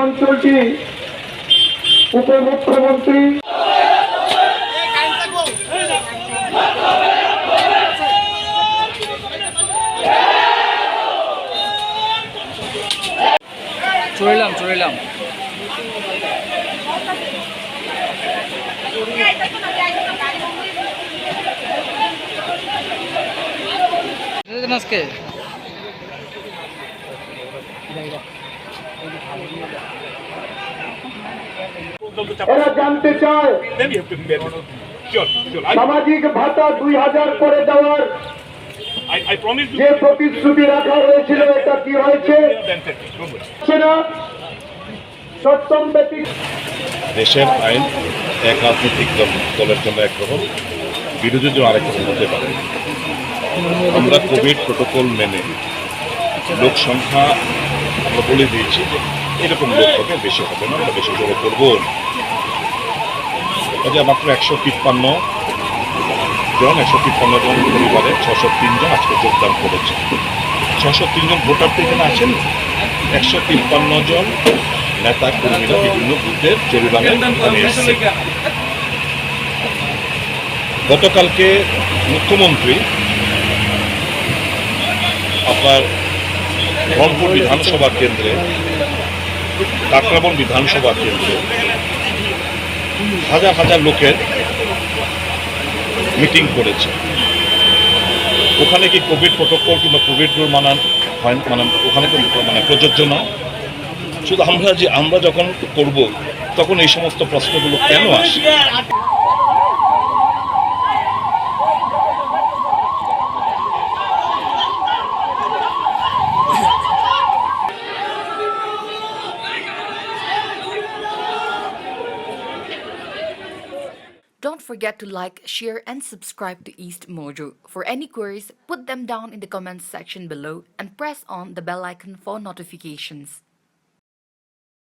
অঞ্চলটি উপমুখ্যমন্ত্রী চড়লাম আজকে এরা জানতে চায় সামাজিক ভাতা 2000 করে দেওয়ার যে প্রতিশ্রুতি রাখা হয়েছিল এটা কি হয়েছে সপ্তম ব্যতীত দেশের আইন এক রাজনৈতিক দলের জন্য একরকম, বিরোধীর জন্য আরেক রকম হতে পারে। আমরা কোভিড প্রোটোকল মেনে লোক সংখ্যা আমরা বলে দিয়েছি যে এরকম লোক হবে, বেশি হবে না, আমরা বেশি জোরে করবো না। কাজে মাত্র 153 জন পরিবারে 603 জন আজকে যোগদান করেছে। 603 জন ভোটার তো এখানে আছেন, 153 জন নেতা কর্মীরা বিভিন্ন বুথের জরিমানা এসেছে। গতকালকে মুখ্যমন্ত্রী আপনার রংপুর বিধানসভা কেন্দ্রে, কাকরাবন বিধানসভা কেন্দ্রে হাজার হাজার লোকের মিটিং করেছে। ওখানে কি কোভিড প্রোটোকল কিংবা কোভিড রুল মানান হয়, ওখানে প্রযোজ্য না? শুধু আমরা যখন করব তখন এই সমস্ত প্রশ্নগুলো কেন আসে? Don't forget to like, share and subscribe to East Mojo. For any queries, put them down in the comments section below and press on the bell icon for notifications.